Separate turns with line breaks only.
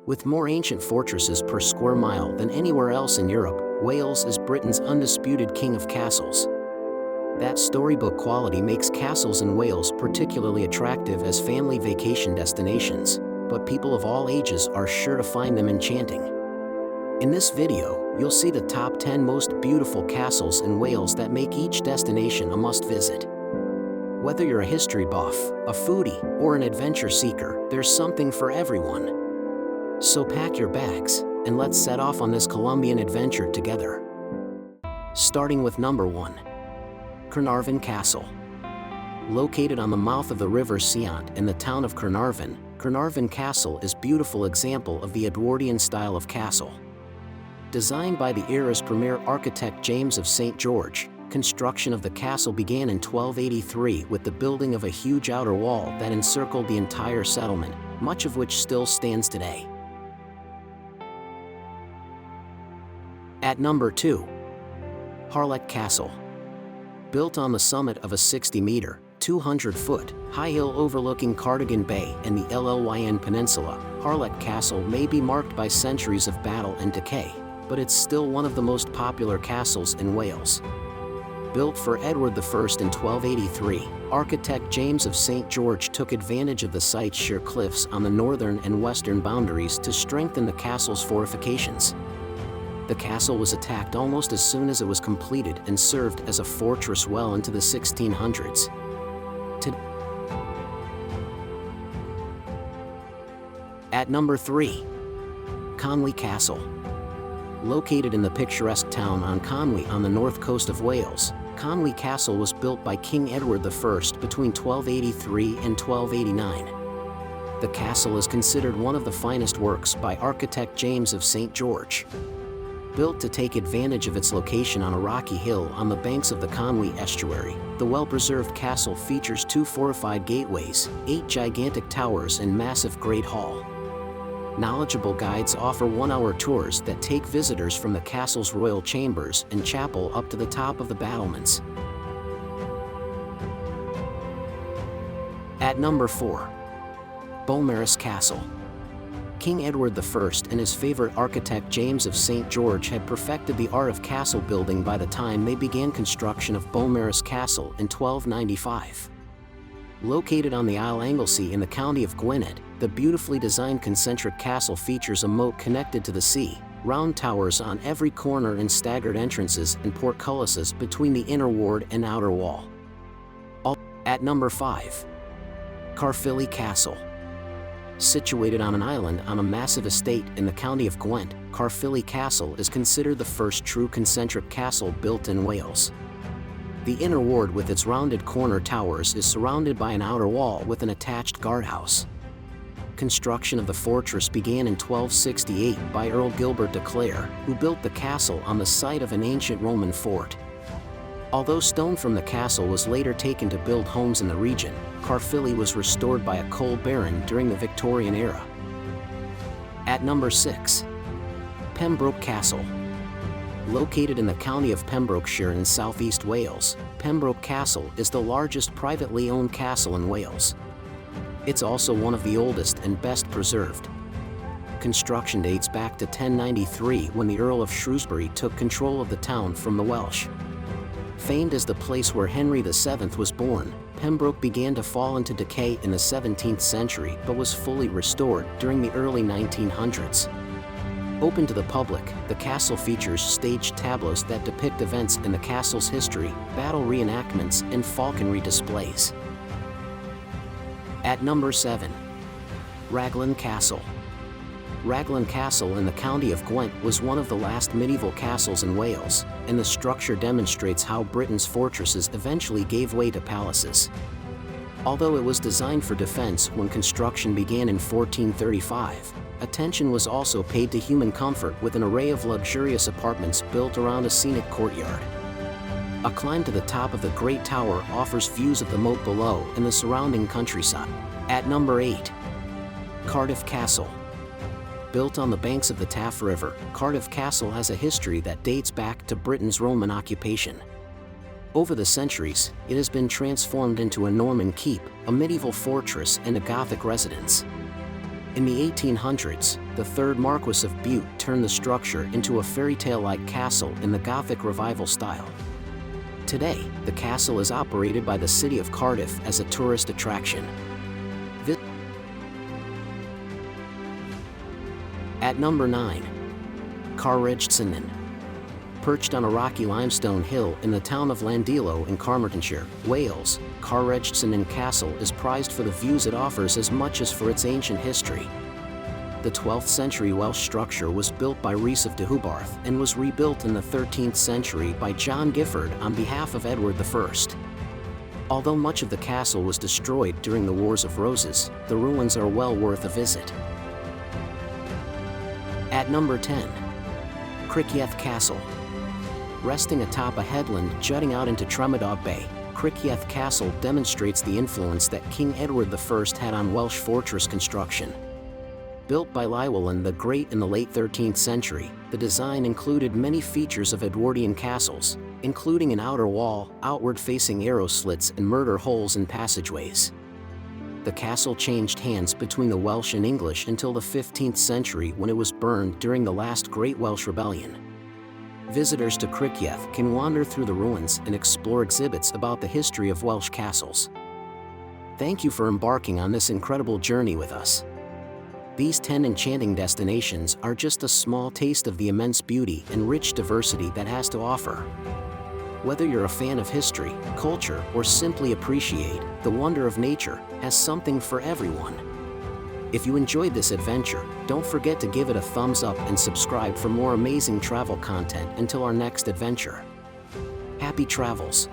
With more ancient fortresses per square mile than anywhere else in Europe, Wales is Britain's undisputed king of castles. That storybook quality makes castles in Wales particularly attractive as family vacation destinations, but people of all ages are sure to find them enchanting. In this video, you'll see the top 10 most beautiful castles in Wales that make each destination a must-visit. Whether you're a history buff, a foodie, or an adventure seeker, there's something for everyone. So pack your bags, and let's set off on this Colombian adventure together. Starting with number 1. Caernarfon Castle. Located on the mouth of the River Seant in the town of Caernarfon, Caernarfon Castle is a beautiful example of the Edwardian style of castle. Designed by the era's premier architect James of St. George, construction of the castle began in 1283 with the building of a huge outer wall that encircled the entire settlement, much of which still stands today. At number 2. Harlech Castle. Built on the summit of a 60-meter, 200-foot, high hill overlooking Cardigan Bay and the Llewellyn Peninsula, Harlech Castle may be marked by centuries of battle and decay, but it's still one of the most popular castles in Wales. Built for Edward I in 1283, architect James of St. George took advantage of the site's sheer cliffs on the northern and western boundaries to strengthen the castle's fortifications. The castle was attacked almost as soon as it was completed and served as a fortress well into the 1600s. At number 3. Conwy Castle. Located in the picturesque town on Conwy on the north coast of Wales, Conwy Castle was built by King Edward I between 1283 and 1289. The castle is considered one of the finest works by architect James of St. George. Built to take advantage of its location on a rocky hill on the banks of the Conwy estuary, the well-preserved castle features 2 fortified gateways, 8 gigantic towers and massive Great Hall. Knowledgeable guides offer 1-hour tours that take visitors from the castle's royal chambers and chapel up to the top of the battlements. At number 4. Beaumaris Castle. King Edward I and his favorite architect James of St. George had perfected the art of castle building by the time they began construction of Beaumaris Castle in 1295. Located on the Isle Anglesey in the county of Gwynedd, the beautifully designed concentric castle features a moat connected to the sea, round towers on every corner and staggered entrances and portcullises between the inner ward and outer wall. At number 5. Caerphilly Castle. Situated on an island on a massive estate in the county of Gwent, Caerphilly Castle is considered the first true concentric castle built in Wales. The inner ward with its rounded corner towers is surrounded by an outer wall with an attached guardhouse. Construction of the fortress began in 1268 by Earl Gilbert de Clare, who built the castle on the site of an ancient Roman fort. Although stone from the castle was later taken to build homes in the region, Caerphilly was restored by a coal baron during the Victorian era. At number 6. Pembroke Castle. Located in the county of Pembrokeshire in southeast Wales, Pembroke Castle is the largest privately owned castle in Wales. It's also one of the oldest and best preserved. Construction dates back to 1093 when the Earl of Shrewsbury took control of the town from the Welsh. Famed as the place where Henry VII was born, Pembroke began to fall into decay in the 17th century but was fully restored during the early 1900s. Open to the public, the castle features staged tableaus that depict events in the castle's history, battle reenactments, and falconry displays. At number 7. Raglan Castle. Raglan Castle in the county of Gwent was one of the last medieval castles in Wales, and the structure demonstrates how Britain's fortresses eventually gave way to palaces. Although it was designed for defense when construction began in 1435, attention was also paid to human comfort with an array of luxurious apartments built around a scenic courtyard. A climb to the top of the Great Tower offers views of the moat below and the surrounding countryside. At number 8. Cardiff Castle. Built on the banks of the Taff River, Cardiff Castle has a history that dates back to Britain's Roman occupation. Over the centuries, it has been transformed into a Norman keep, a medieval fortress, and a Gothic residence. In the 1800s, the 3rd Marquess of Bute turned the structure into a fairy tale-like castle in the Gothic Revival style. Today, the castle is operated by the city of Cardiff as a tourist attraction. At number 9. Caerphilly. Perched on a rocky limestone hill in the town of Llandilo in Carmarthenshire, Wales, Caerphilly Castle is prized for the views it offers as much as for its ancient history. The 12th century Welsh structure was built by Rhys of Deheubarth and was rebuilt in the 13th century by John Giffard on behalf of Edward I. Although much of the castle was destroyed during the Wars of Roses, the ruins are well worth a visit. At number 10. Cardiff Castle. Resting atop a headland jutting out into Tremadog Bay, Cardiff Castle demonstrates the influence that King Edward I had on Welsh fortress construction. Built by Llywelyn the Great in the late 13th century, the design included many features of Edwardian castles, including an outer wall, outward-facing arrow slits and murder holes in passageways. The castle changed hands between the Welsh and English until the 15th century when it was burned during the last Great Welsh Rebellion. Visitors to Cardiff can wander through the ruins and explore exhibits about the history of Welsh castles. Thank you for embarking on this incredible journey with us. These 10 enchanting destinations are just a small taste of the immense beauty and rich diversity that has to offer. Whether you're a fan of history, culture, or simply appreciate the wonder of nature, has something for everyone. If you enjoyed this adventure, don't forget to give it a thumbs up and subscribe for more amazing travel content until our next adventure. Happy travels!